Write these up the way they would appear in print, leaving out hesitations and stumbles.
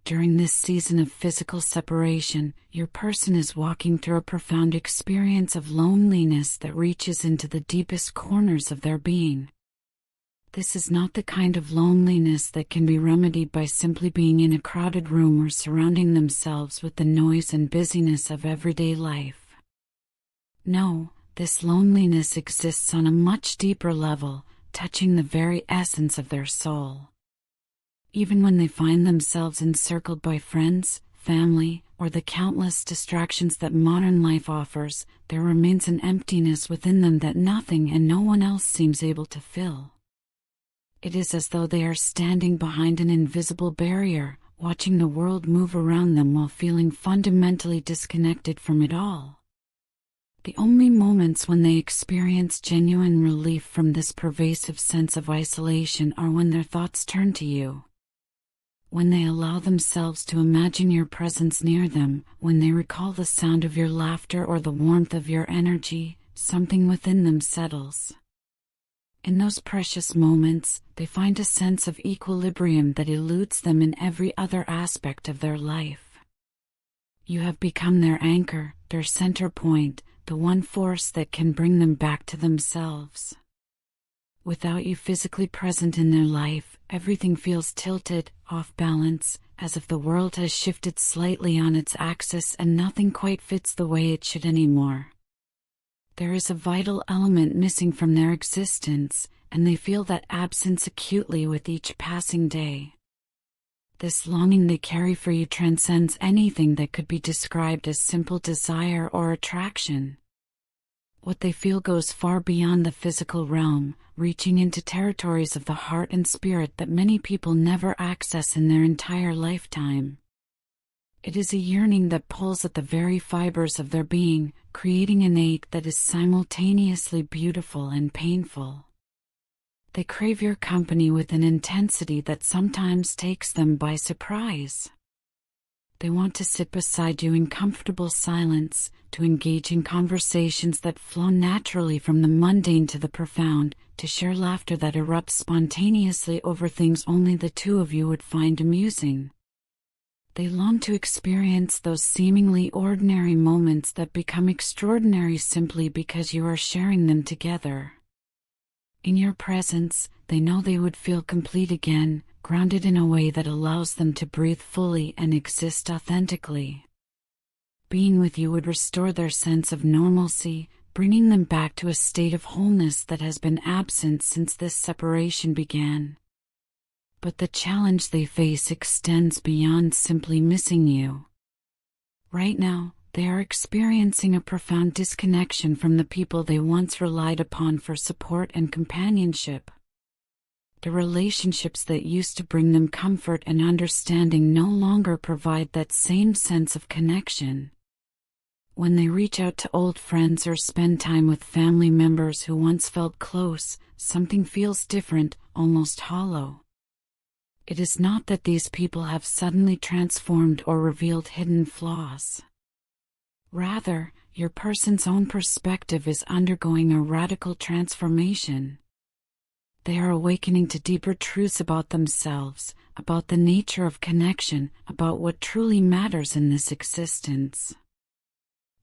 During this season of physical separation, your person is walking through a profound experience of loneliness that reaches into the deepest corners of their being. This is not the kind of loneliness that can be remedied by simply being in a crowded room or surrounding themselves with the noise and busyness of everyday life. No, this loneliness exists on a much deeper level, touching the very essence of their soul. Even when they find themselves encircled by friends, family, or the countless distractions that modern life offers, there remains an emptiness within them that nothing and no one else seems able to fill. It is as though they are standing behind an invisible barrier, watching the world move around them while feeling fundamentally disconnected from it all. The only moments when they experience genuine relief from this pervasive sense of isolation are when their thoughts turn to you. When they allow themselves to imagine your presence near them, when they recall the sound of your laughter or the warmth of your energy, something within them settles. In those precious moments, they find a sense of equilibrium that eludes them in every other aspect of their life. You have become their anchor, their center point, the one force that can bring them back to themselves. Without you physically present in their life, everything feels tilted, off balance, as if the world has shifted slightly on its axis and nothing quite fits the way it should anymore. There is a vital element missing from their existence, and they feel that absence acutely with each passing day. This longing they carry for you transcends anything that could be described as simple desire or attraction. What they feel goes far beyond the physical realm, reaching into territories of the heart and spirit that many people never access in their entire lifetime. It is a yearning that pulls at the very fibers of their being, creating an ache that is simultaneously beautiful and painful. They crave your company with an intensity that sometimes takes them by surprise. They want to sit beside you in comfortable silence, to engage in conversations that flow naturally from the mundane to the profound, to share laughter that erupts spontaneously over things only the two of you would find amusing. They long to experience those seemingly ordinary moments that become extraordinary simply because you are sharing them together. In your presence, they know they would feel complete again, grounded in a way that allows them to breathe fully and exist authentically. Being with you would restore their sense of normalcy, bringing them back to a state of wholeness that has been absent since this separation began. But the challenge they face extends beyond simply missing you. Right now, they are experiencing a profound disconnection from the people they once relied upon for support and companionship. The relationships that used to bring them comfort and understanding no longer provide that same sense of connection. When they reach out to old friends or spend time with family members who once felt close, something feels different, almost hollow. It is not that these people have suddenly transformed or revealed hidden flaws. Rather, your person's own perspective is undergoing a radical transformation. They are awakening to deeper truths about themselves, about the nature of connection, about what truly matters in this existence.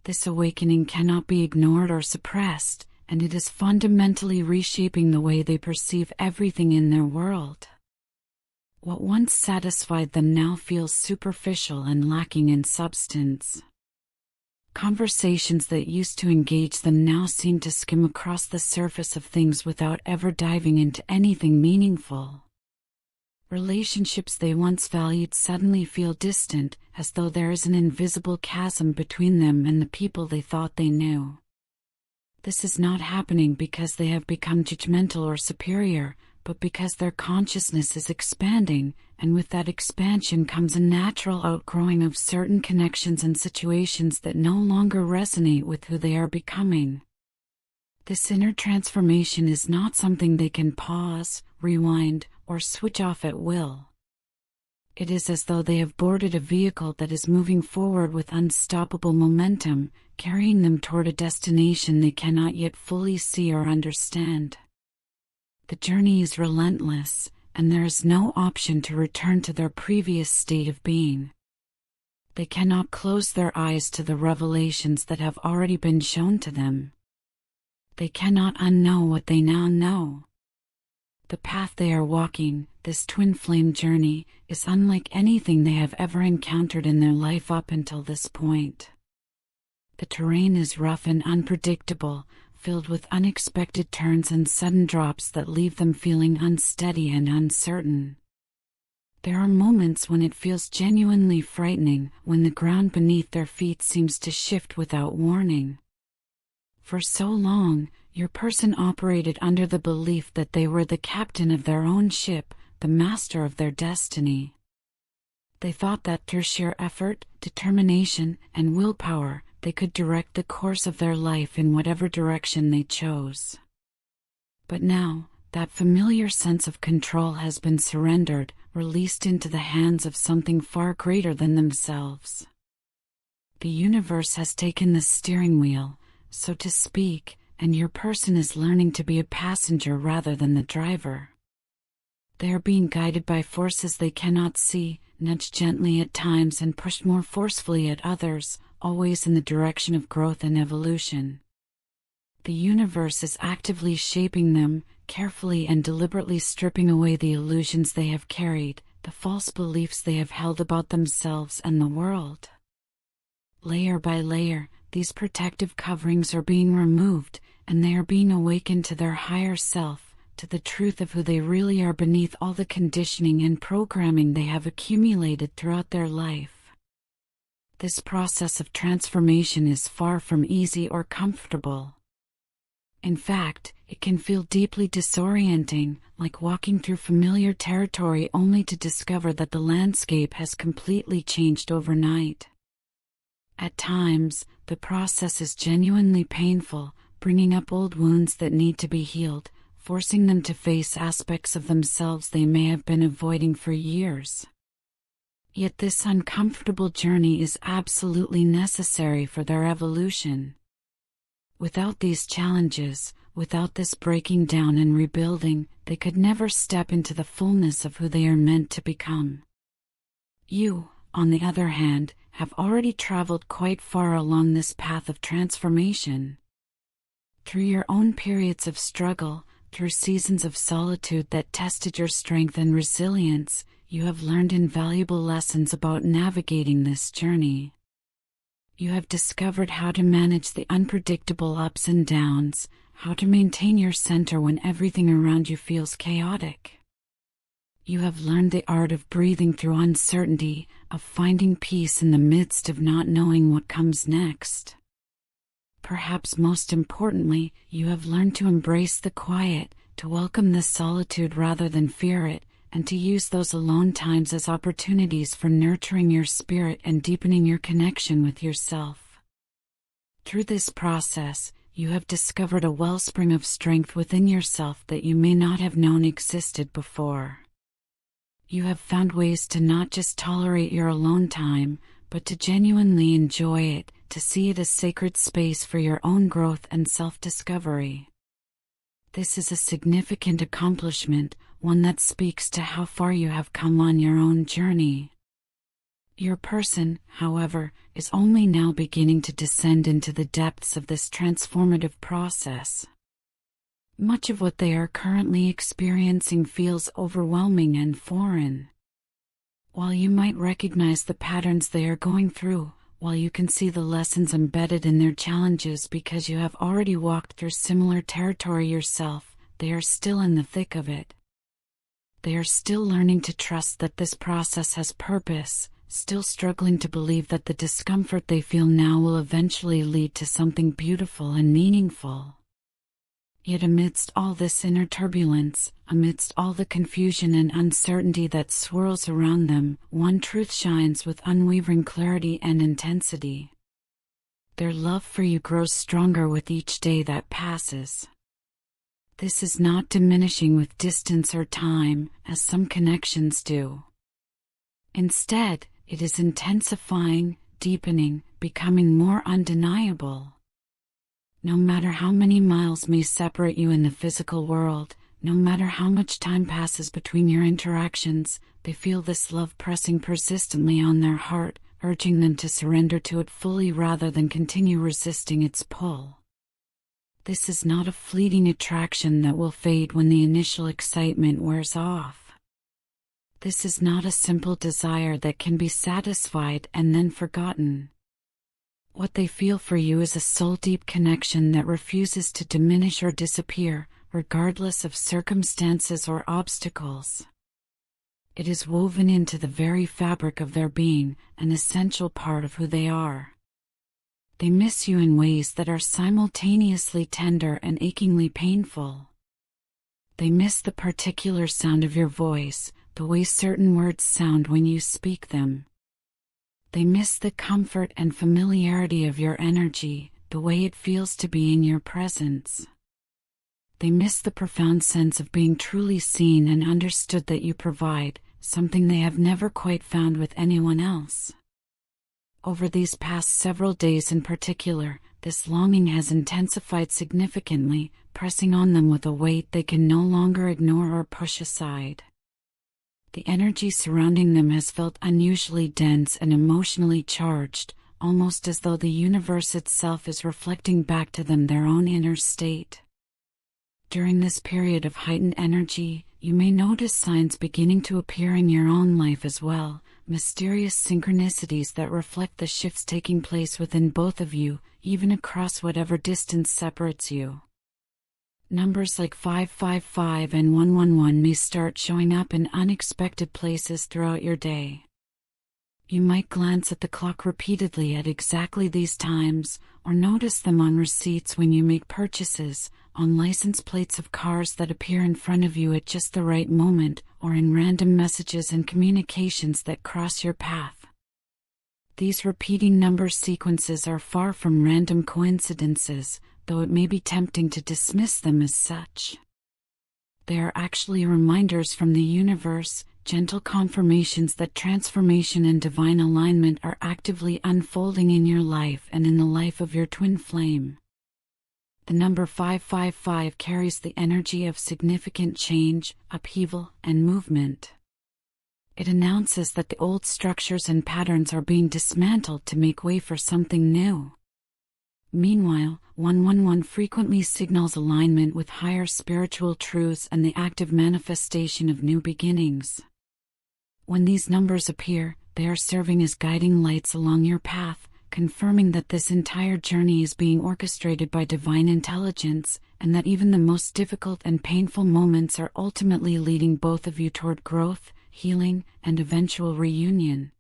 This awakening cannot be ignored or suppressed, and it is fundamentally reshaping the way they perceive everything in their world. What once satisfied them now feels superficial and lacking in substance. Conversations that used to engage them now seem to skim across the surface of things without ever diving into anything meaningful. Relationships they once valued suddenly feel distant, as though there is an invisible chasm between them and the people they thought they knew. This is not happening because they have become judgmental or superior, but because their consciousness is expanding, and with that expansion comes a natural outgrowing of certain connections and situations that no longer resonate with who they are becoming. This inner transformation is not something they can pause, rewind, or switch off at will. It is as though they have boarded a vehicle that is moving forward with unstoppable momentum, carrying them toward a destination they cannot yet fully see or understand. The journey is relentless, and there is no option to return to their previous state of being. They cannot close their eyes to the revelations that have already been shown to them. They cannot unknow what they now know. The path they are walking, this twin flame journey, is unlike anything they have ever encountered in their life up until this point. The terrain is rough and unpredictable, filled with unexpected turns and sudden drops that leave them feeling unsteady and uncertain. There are moments when it feels genuinely frightening, when the ground beneath their feet seems to shift without warning. For so long, your person operated under the belief that they were the captain of their own ship, the master of their destiny. They thought that through sheer effort, determination, and willpower, they could direct the course of their life in whatever direction they chose. But now, that familiar sense of control has been surrendered, released into the hands of something far greater than themselves. The universe has taken the steering wheel, so to speak, and your person is learning to be a passenger rather than the driver. They are being guided by forces they cannot see, nudged gently at times and pushed more forcefully at others, always in the direction of growth and evolution. The universe is actively shaping them, carefully and deliberately stripping away the illusions they have carried, the false beliefs they have held about themselves and the world. Layer by layer, these protective coverings are being removed, and they are being awakened to their higher self, to the truth of who they really are beneath all the conditioning and programming they have accumulated throughout their life. This process of transformation is far from easy or comfortable. In fact, it can feel deeply disorienting, like walking through familiar territory only to discover that the landscape has completely changed overnight. At times, the process is genuinely painful, bringing up old wounds that need to be healed, forcing them to face aspects of themselves they may have been avoiding for years. Yet this uncomfortable journey is absolutely necessary for their evolution. Without these challenges, without this breaking down and rebuilding, they could never step into the fullness of who they are meant to become. You, on the other hand, have already traveled quite far along this path of transformation. Through your own periods of struggle, through seasons of solitude that tested your strength and resilience, you have learned invaluable lessons about navigating this journey. You have discovered how to manage the unpredictable ups and downs, how to maintain your center when everything around you feels chaotic. You have learned the art of breathing through uncertainty, of finding peace in the midst of not knowing what comes next. Perhaps most importantly, you have learned to embrace the quiet, to welcome the solitude rather than fear it, and to use those alone times as opportunities for nurturing your spirit and deepening your connection with yourself. Through this process, you have discovered a wellspring of strength within yourself that you may not have known existed before. You have found ways to not just tolerate your alone time, but to genuinely enjoy it, to see it as sacred space for your own growth and self-discovery. This is a significant accomplishment, one that speaks to how far you have come on your own journey. Your person, however, is only now beginning to descend into the depths of this transformative process. Much of what they are currently experiencing feels overwhelming and foreign. While you might recognize the patterns they are going through, while you can see the lessons embedded in their challenges because you have already walked through similar territory yourself, they are still in the thick of it. They are still learning to trust that this process has purpose, still struggling to believe that the discomfort they feel now will eventually lead to something beautiful and meaningful. Yet amidst all this inner turbulence, amidst all the confusion and uncertainty that swirls around them, one truth shines with unwavering clarity and intensity. Their love for you grows stronger with each day that passes. This is not diminishing with distance or time, as some connections do. Instead, it is intensifying, deepening, becoming more undeniable. No matter how many miles may separate you in the physical world, No matter how much time passes between your interactions, they feel this love pressing persistently on their heart, urging them to surrender to it fully rather than continue resisting its pull. This is not a fleeting attraction that will fade when the initial excitement wears off. This is not a simple desire that can be satisfied and then forgotten. What they feel for you is a soul-deep connection that refuses to diminish or disappear, regardless of circumstances or obstacles. It is woven into the very fabric of their being, an essential part of who they are. They miss you in ways that are simultaneously tender and achingly painful. They miss the particular sound of your voice, the way certain words sound when you speak them. They miss the comfort and familiarity of your energy, the way it feels to be in your presence. They miss the profound sense of being truly seen and understood that you provide, something they have never quite found with anyone else. Over these past several days in particular, this longing has intensified significantly, pressing on them with a weight they can no longer ignore or push aside. The energy surrounding them has felt unusually dense and emotionally charged, almost as though the universe itself is reflecting back to them their own inner state. During this period of heightened energy, you may notice signs beginning to appear in your own life as well, mysterious synchronicities that reflect the shifts taking place within both of you, even across whatever distance separates you. Numbers like 555 and 111 may start showing up in unexpected places throughout your day. You might glance at the clock repeatedly at exactly these times, or notice them on receipts when you make purchases, on license plates of cars that appear in front of you at just the right moment, or in random messages and communications that cross your path. These repeating number sequences are far from random coincidences, though it may be tempting to dismiss them as such. They are actually reminders from the universe, gentle confirmations that transformation and divine alignment are actively unfolding in your life and in the life of your twin flame. The number 555 carries the energy of significant change, upheaval, and movement. It announces that the old structures and patterns are being dismantled to make way for something new. Meanwhile, 111 frequently signals alignment with higher spiritual truths and the active manifestation of new beginnings. When these numbers appear, they are serving as guiding lights along your path, confirming that this entire journey is being orchestrated by divine intelligence, and that even the most difficult and painful moments are ultimately leading both of you toward growth, healing, and eventual reunion.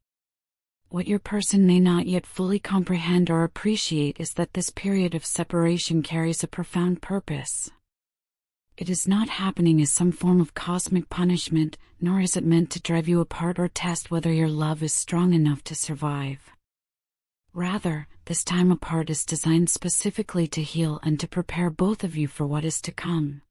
What your person may not yet fully comprehend or appreciate is that this period of separation carries a profound purpose. It is not happening as some form of cosmic punishment, nor is it meant to drive you apart or test whether your love is strong enough to survive. Rather, this time apart is designed specifically to heal and to prepare both of you for what is to come.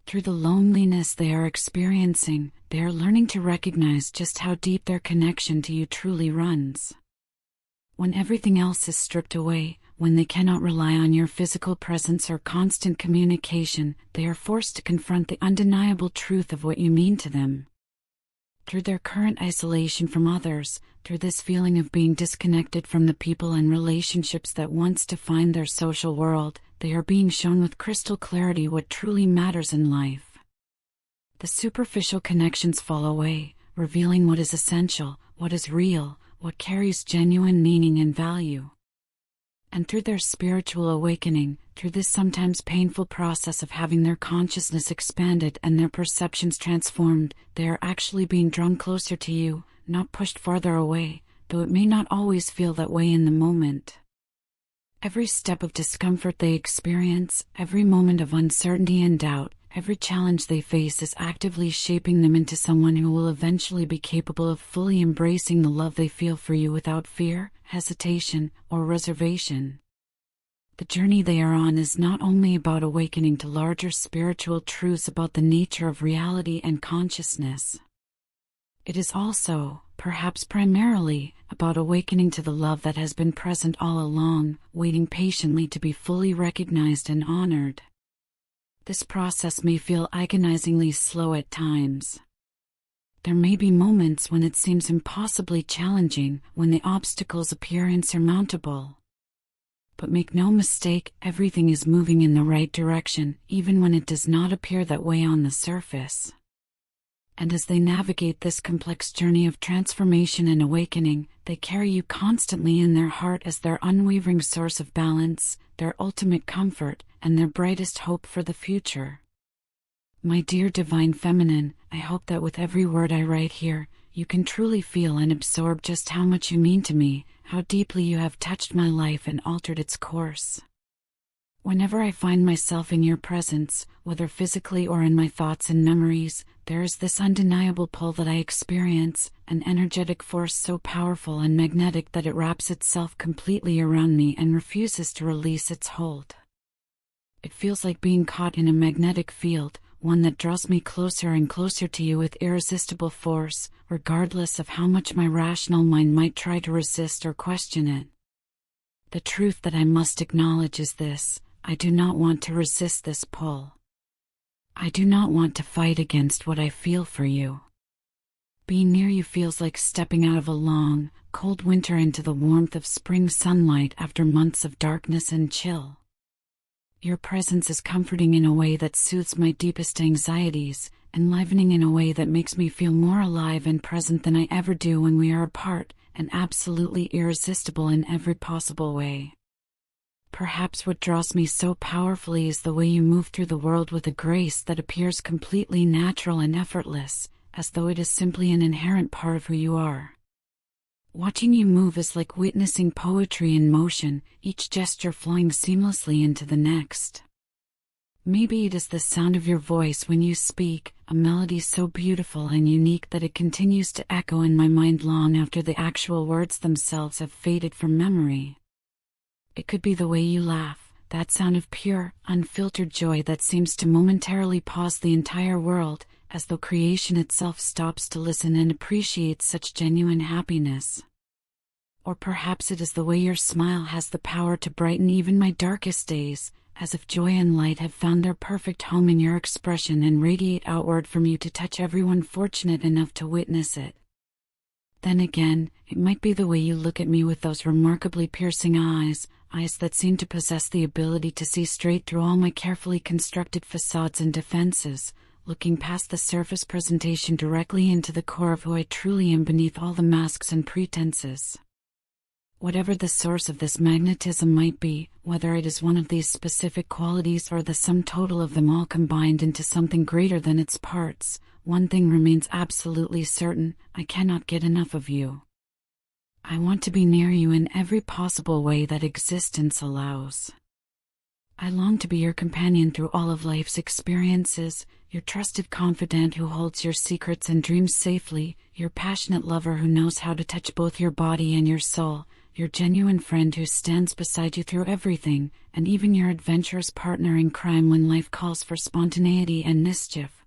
Through the loneliness they are experiencing, they are learning to recognize just how deep their connection to you truly runs. When everything else is stripped away, when they cannot rely on your physical presence or constant communication, they are forced to confront the undeniable truth of what you mean to them. Through their current isolation from others, through this feeling of being disconnected from the people and relationships that once defined their social world, they are being shown with crystal clarity what truly matters in life. The superficial connections fall away, revealing what is essential, what is real, what carries genuine meaning and value. And through their spiritual awakening, through this sometimes painful process of having their consciousness expanded and their perceptions transformed, they are actually being drawn closer to you, not pushed farther away, though it may not always feel that way in the moment. Every step of discomfort they experience, every moment of uncertainty and doubt, every challenge they face is actively shaping them into someone who will eventually be capable of fully embracing the love they feel for you without fear, hesitation, or reservation. The journey they are on is not only about awakening to larger spiritual truths about the nature of reality and consciousness. It is also, perhaps primarily, about awakening to the love that has been present all along, waiting patiently to be fully recognized and honored. This process may feel agonizingly slow at times. There may be moments when it seems impossibly challenging, when the obstacles appear insurmountable. But make no mistake, everything is moving in the right direction, even when it does not appear that way on the surface. And as they navigate this complex journey of transformation and awakening, they carry you constantly in their heart as their unwavering source of balance, their ultimate comfort, and their brightest hope for the future. My dear Divine Feminine, I hope that with every word I write here, you can truly feel and absorb just how much you mean to me, how deeply you have touched my life and altered its course. Whenever I find myself in your presence, whether physically or in my thoughts and memories, there is this undeniable pull that I experience, an energetic force so powerful and magnetic that it wraps itself completely around me and refuses to release its hold. It feels like being caught in a magnetic field, one that draws me closer and closer to you with irresistible force, regardless of how much my rational mind might try to resist or question it. The truth that I must acknowledge is this: I do not want to resist this pull. I do not want to fight against what I feel for you. Being near you feels like stepping out of a long, cold winter into the warmth of spring sunlight after months of darkness and chill. Your presence is comforting in a way that soothes my deepest anxieties, enlivening in a way that makes me feel more alive and present than I ever do when we are apart, and absolutely irresistible in every possible way. Perhaps what draws me so powerfully is the way you move through the world with a grace that appears completely natural and effortless, as though it is simply an inherent part of who you are. Watching you move is like witnessing poetry in motion, each gesture flowing seamlessly into the next. Maybe it is the sound of your voice when you speak, a melody so beautiful and unique that it continues to echo in my mind long after the actual words themselves have faded from memory. It could be the way you laugh, that sound of pure, unfiltered joy that seems to momentarily pause the entire world, as though creation itself stops to listen and appreciate such genuine happiness. Or perhaps it is the way your smile has the power to brighten even my darkest days, as if joy and light have found their perfect home in your expression and radiate outward from you to touch everyone fortunate enough to witness it. Then again, it might be the way you look at me with those remarkably piercing eyes that seem to possess the ability to see straight through all my carefully constructed facades and defenses, looking past the surface presentation directly into the core of who I truly am beneath all the masks and pretenses. Whatever the source of this magnetism might be, whether it is one of these specific qualities or the sum total of them all combined into something greater than its parts, one thing remains absolutely certain: I cannot get enough of you. I want to be near you in every possible way that existence allows. I long to be your companion through all of life's experiences, your trusted confidant who holds your secrets and dreams safely, your passionate lover who knows how to touch both your body and your soul, your genuine friend who stands beside you through everything, and even your adventurous partner in crime when life calls for spontaneity and mischief.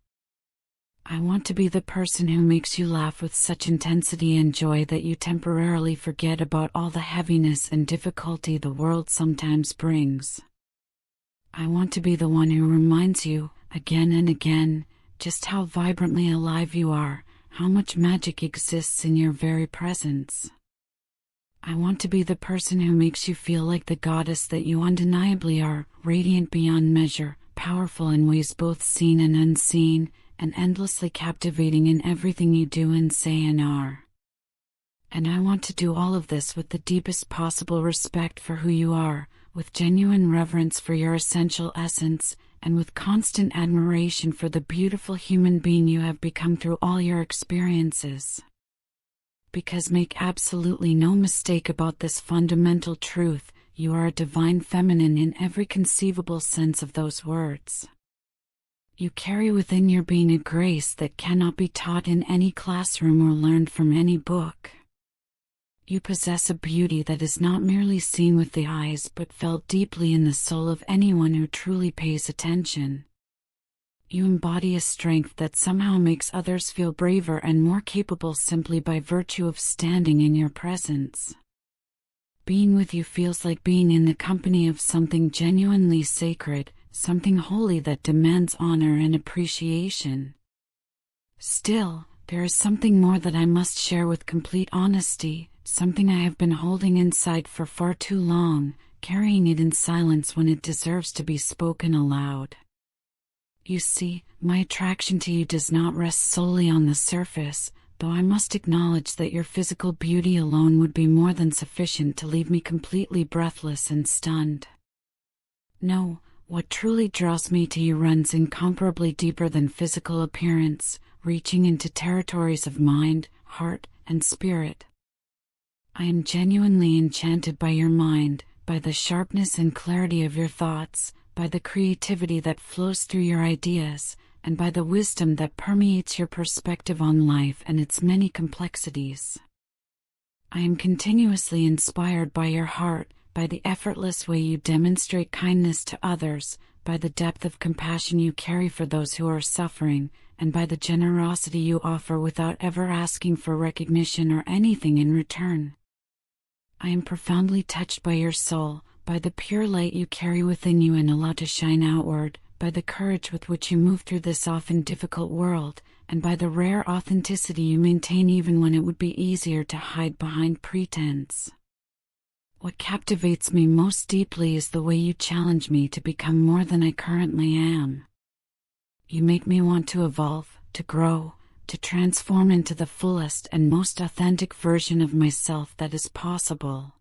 I want to be the person who makes you laugh with such intensity and joy that you temporarily forget about all the heaviness and difficulty the world sometimes brings. I want to be the one who reminds you, again and again, just how vibrantly alive you are, how much magic exists in your very presence. I want to be the person who makes you feel like the goddess that you undeniably are, radiant beyond measure, powerful in ways both seen and unseen, and endlessly captivating in everything you do and say and are. And I want to do all of this with the deepest possible respect for who you are, with genuine reverence for your essential essence, and with constant admiration for the beautiful human being you have become through all your experiences. Because make absolutely no mistake about this fundamental truth, you are a divine feminine in every conceivable sense of those words. You carry within your being a grace that cannot be taught in any classroom or learned from any book. You possess a beauty that is not merely seen with the eyes but felt deeply in the soul of anyone who truly pays attention. You embody a strength that somehow makes others feel braver and more capable simply by virtue of standing in your presence. Being with you feels like being in the company of something genuinely sacred, something holy that demands honor and appreciation. Still, there is something more that I must share with complete honesty, something I have been holding inside for far too long, carrying it in silence when it deserves to be spoken aloud. You see, my attraction to you does not rest solely on the surface, though I must acknowledge that your physical beauty alone would be more than sufficient to leave me completely breathless and stunned. No, what truly draws me to you runs incomparably deeper than physical appearance, reaching into territories of mind, heart, and spirit. I am genuinely enchanted by your mind, by the sharpness and clarity of your thoughts, by the creativity that flows through your ideas, and by the wisdom that permeates your perspective on life and its many complexities. I am continuously inspired by your heart, by the effortless way you demonstrate kindness to others, by the depth of compassion you carry for those who are suffering, and by the generosity you offer without ever asking for recognition or anything in return. I am profoundly touched by your soul, by the pure light you carry within you and allow to shine outward, by the courage with which you move through this often difficult world, and by the rare authenticity you maintain even when it would be easier to hide behind pretense. What captivates me most deeply is the way you challenge me to become more than I currently am. You make me want to evolve, to grow, to transform into the fullest and most authentic version of myself that is possible.